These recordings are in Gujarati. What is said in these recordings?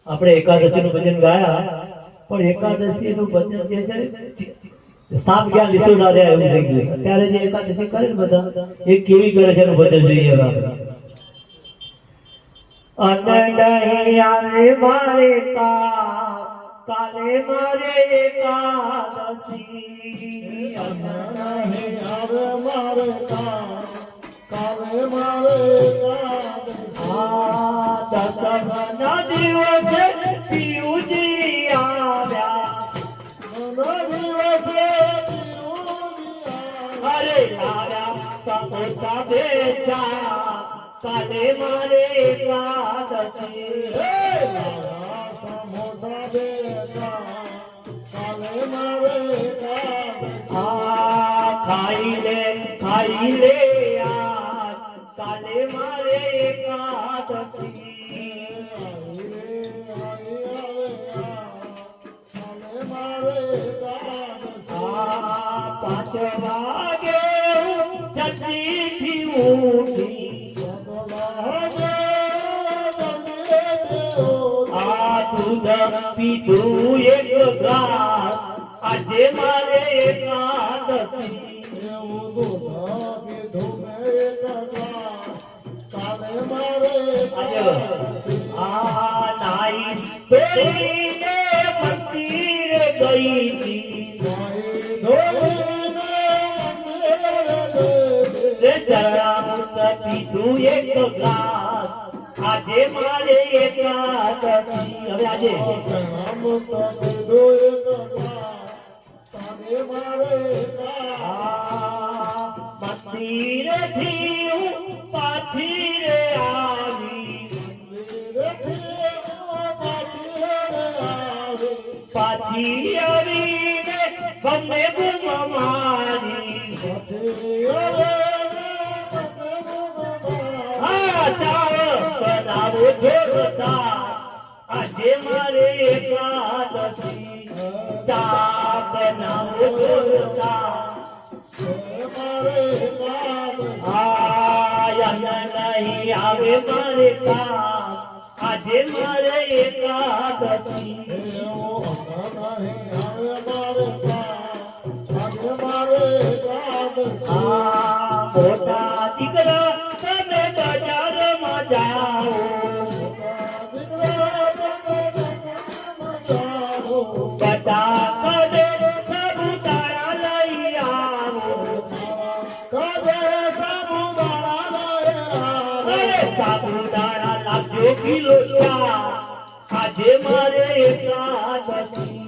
આપણે એકાદશી નું ભજન ગાયા પણ એકાદશી નું ભજન જે છે સાપ ક્યાં લીધું ના રહ્યા એવું થઈ ગયું. અત્યારે જે એકાદશી કરે ને બધા એ કેવી કરે છે એનું ભજન જોઈએ. મારે કાલે મારે એકાદશી મારે કાલે મારે દસમના દિવસે પિયુજી આવ્યા અરે આવ્યા પોતા બેચા કાલે મારે એકાદશી મોટા બેચા કાલે મારે ખાઈ લે કાલે મારે એકાદશી પાંચ વાગે જલ્દીથી ઉઠી દૂધ પીધું એક ગ્લાસ આજે મારે એકાદશી નાઈ ધોઈને મંદિર ગઈ પીધું એક ગ્લાસ આજે મારે એકાદશી. હવે આજે મંદિરથી પાછી રે આવી પાછી આવીને બંને મારી બનાવો જોરદાર આજે મારે એકાદશી ચા બનાવો જોરદાર નહીં આવે મારે કામ આજે મારે એકાદશી મોટા દીકરા તમે બજારમાં જાઓ બધા કદે સાબુદાણા લઈ આવો સાબુદાણા લાગજો કિલો ચાર આજે મારે એકાદશી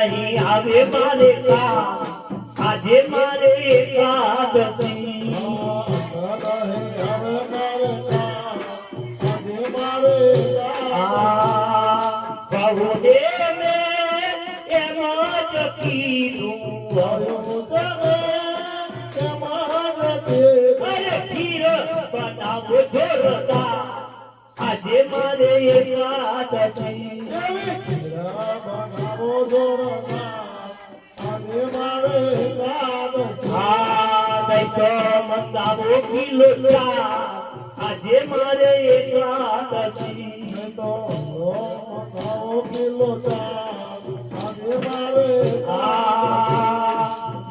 નહીં આવે મારે કામ આજે મારે એકાદશી બનાવો જોરદાર આજે મારે એકાદશી મંગાવો કિલો ચાર આજે મારે એકાદશી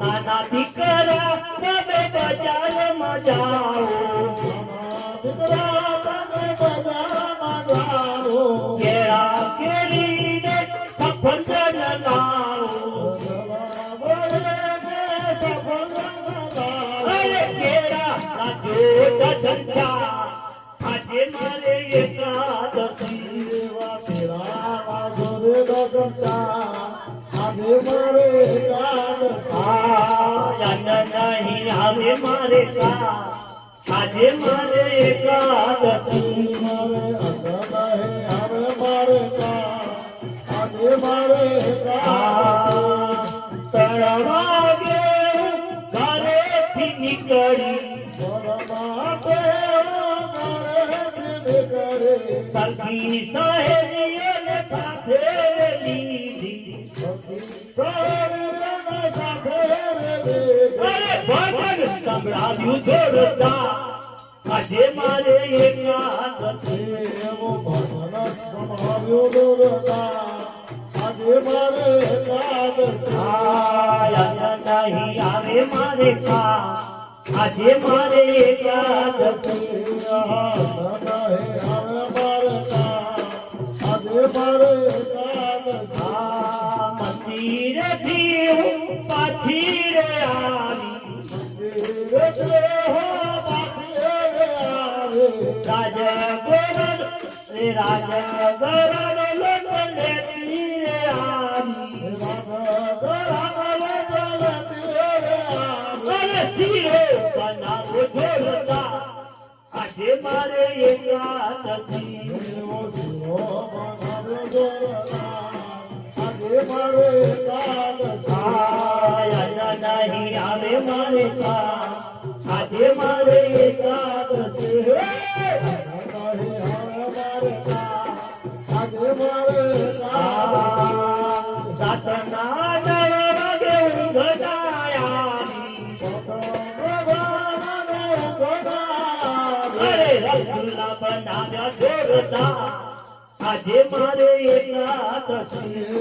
નાના દીકરા તમે બજારમાં જાઓ કેળા કેળીને સફરજન લાવો કેળા ધંધા આજે મારે એકાદશી નહીં આવે મારે કામ આજે મારે એકાદશી ત્રણ વાગે ઘરેથી નીકળી સખી સહેલીઓને સાથે લીધી અરે ભજન સંભળાવ્યું જોરદાર આજે મારે એકાદશી એવો ભજન સંભળાવ્યો જોરદાર આજે મારે એકાદશી આયા નહીં આવે મારે કા આજે મારે એકાદશી મંદિરેથી હું પાછી રે આવી રાજગરણ લેતી રે આવી અરે ધીરે બનાવો જોરદાર આજે મારે એકાદશી આયા નહીં આવે મારે કા આજે મારે એકાદશી સાતના 9 વાગે ઊંઘ અરે રસગુલ્લા બનાવ્યા જોરદાર આજે મારે એકાદશી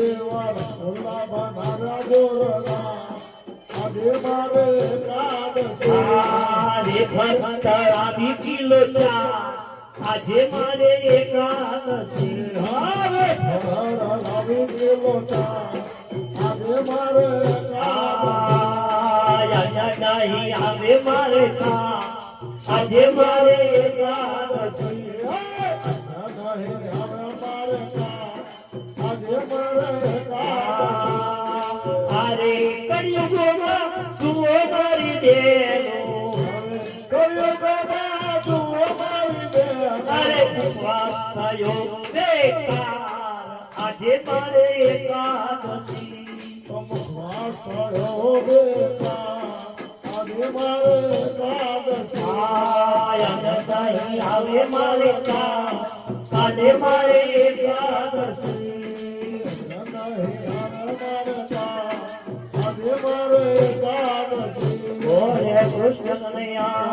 આરે ભક્ત આવી કિલો ચા આજે મારે એકાદશી આયા નહીં આવે મારે કા આજે મારે એકાદશી અરે કળિયુગમાં સુઓ કરી દેનો અરે ઉપવાસ થયો બેકાર આજે મારે એકાદશી આયા નહીં આવે મારે કા આજે મારે એકાદશી બોલે કૃષ્ણ કનૈયા